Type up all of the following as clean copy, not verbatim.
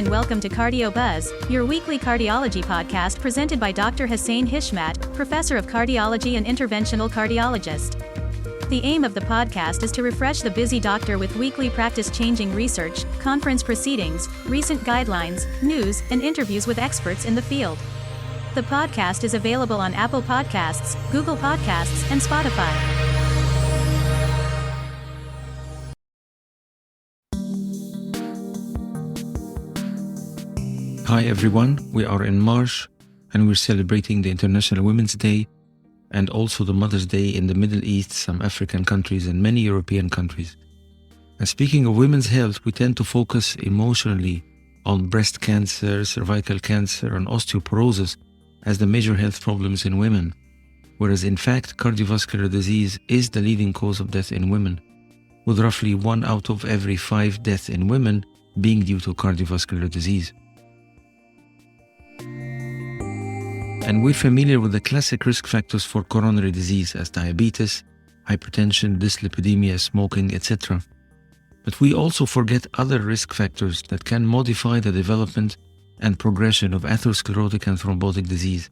and welcome to Cardio Buzz, your weekly cardiology podcast presented by Dr. Hussein Hishmat, Professor of Cardiology and Interventional Cardiologist. The aim of the podcast is to refresh the busy doctor with weekly practice-changing research, conference proceedings, recent guidelines, news, and interviews with experts in the field. The podcast is available on Apple Podcasts, Google Podcasts, and Spotify. Hi everyone, we are in March and we're celebrating the International Women's Day and also the Mother's Day in the Middle East, some African countries and many European countries. And speaking of women's health, we tend to focus emotionally on breast cancer, cervical cancer and osteoporosis as the major health problems in women, whereas in fact cardiovascular disease is the leading cause of death in women, with roughly 1 out of every 5 deaths in women being due to cardiovascular disease. And we're familiar with the classic risk factors for coronary disease as diabetes, hypertension, dyslipidemia, smoking, etc. But we also forget other risk factors that can modify the development and progression of atherosclerotic and thrombotic disease.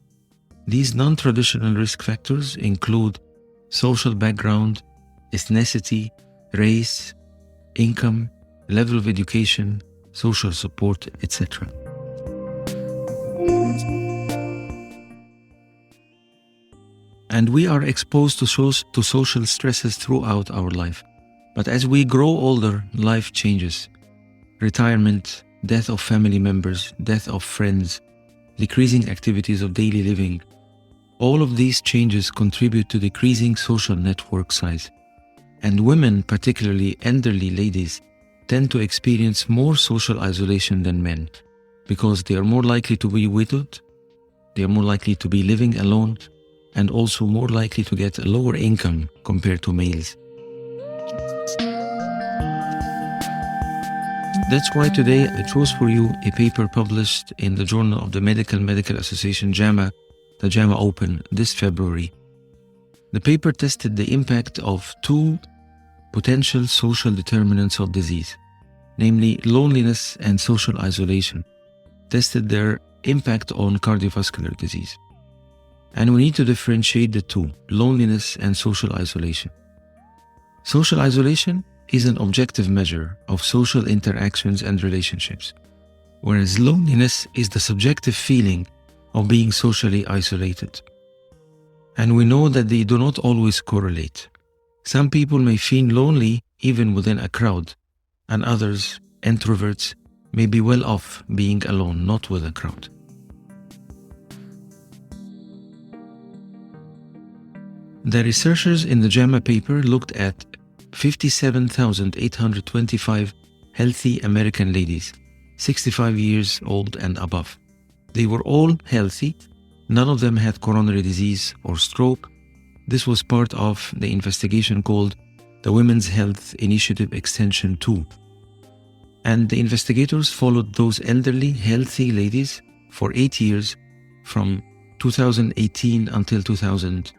These non-traditional risk factors include social background, ethnicity, race, income, level of education, social support, etc. And we are exposed to social stresses throughout our life. But as we grow older, life changes. Retirement, death of family members, death of friends, decreasing activities of daily living. All of these changes contribute to decreasing social network size. And women, particularly elderly ladies, tend to experience more social isolation than men because they are more likely to be widowed, they are more likely to be living alone, and also more likely to get a lower income compared to males. That's why today I chose for you a paper published in the Journal of the Medical Association JAMA, the JAMA Open, this February. The paper tested the impact of 2 potential social determinants of disease, namely loneliness and social isolation, tested their impact on cardiovascular disease. And we need to differentiate the two, loneliness and social isolation. Social isolation is an objective measure of social interactions and relationships, whereas loneliness is the subjective feeling of being socially isolated. And we know that they do not always correlate. Some people may feel lonely even within a crowd, and others, introverts, may be well off being alone, not with a crowd. The researchers in the JAMA paper looked at 57,825 healthy American ladies, 65 years old and above. They were all healthy. None of them had coronary disease or stroke. This was part of the investigation called the Women's Health Initiative Extension 2. And the investigators followed those elderly, healthy ladies for 8 years from 2018 until 2019.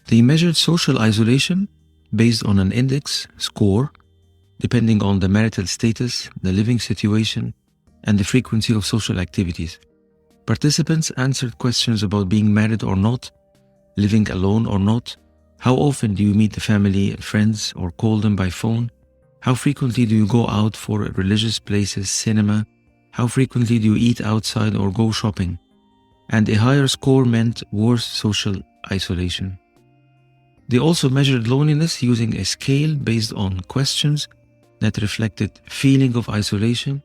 They measured social isolation based on an index score depending on the marital status, the living situation, and the frequency of social activities. Participants answered questions about being married or not, living alone or not, how often do you meet the family and friends or call them by phone, how frequently do you go out for religious places, cinema, how frequently do you eat outside or go shopping? And a higher score meant worse social isolation. They also measured loneliness using a scale based on questions that reflected feeling of isolation,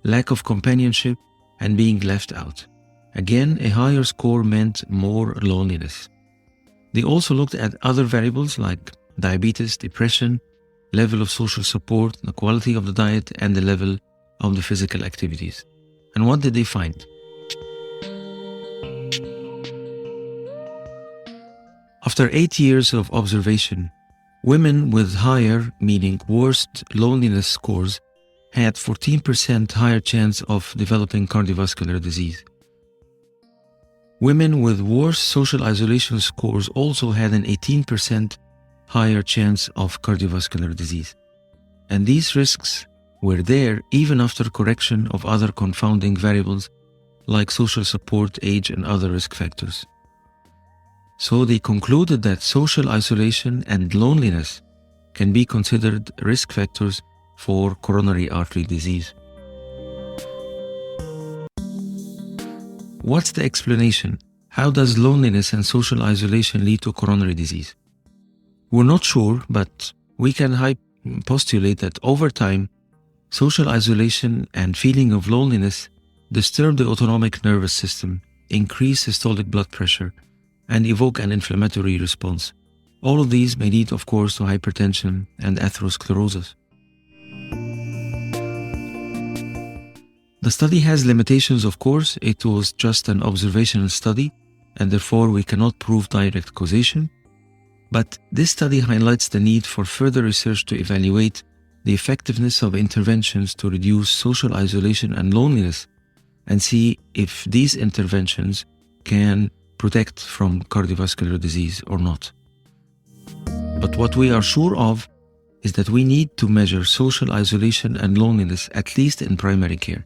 lack of companionship, and being left out. Again, a higher score meant more loneliness. They also looked at other variables like diabetes, depression, level of social support, the quality of the diet, and the level of the physical activities. And what did they find? After 8 years of observation, women with higher, meaning worst loneliness scores, had 14% higher chance of developing cardiovascular disease. Women with worse social isolation scores also had an 18% higher chance of cardiovascular disease. And these risks were there even after correction of other confounding variables like social support, age, and other risk factors. So they concluded that social isolation and loneliness can be considered risk factors for coronary artery disease. What's the explanation? How does loneliness and social isolation lead to coronary disease? We're not sure, but we can postulate that over time, social isolation and feeling of loneliness disturb the autonomic nervous system, increase systolic blood pressure, and evoke an inflammatory response. All of these may lead, of course, to hypertension and atherosclerosis. The study has limitations, of course. It was just an observational study, and therefore we cannot prove direct causation. But this study highlights the need for further research to evaluate the effectiveness of interventions to reduce social isolation and loneliness, and see if these interventions can protect from cardiovascular disease or not. But what we are sure of is that we need to measure social isolation and loneliness, at least in primary care.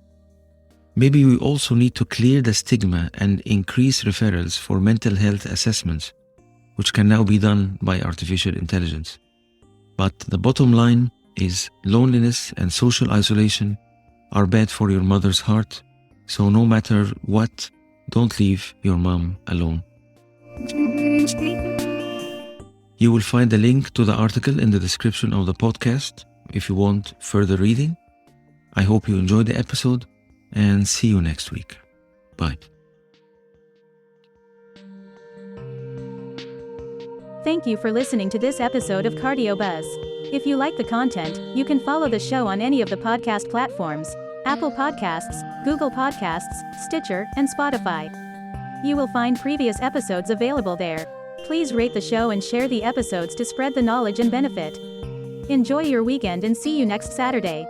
Maybe we also need to clear the stigma and increase referrals for mental health assessments, which can now be done by artificial intelligence. But the bottom line is loneliness and social isolation are bad for your mother's heart, so no matter what, don't leave your mom alone. You will find a link to the article in the description of the podcast if you want further reading. I hope you enjoyed the episode and see you next week. Bye. Thank you for listening to this episode of Cardio Buzz. If you like the content, you can follow the show on any of the podcast platforms: Apple Podcasts, Google Podcasts, Stitcher, and Spotify. You will find previous episodes available there. Please rate the show and share the episodes to spread the knowledge and benefit. Enjoy your weekend and see you next Saturday.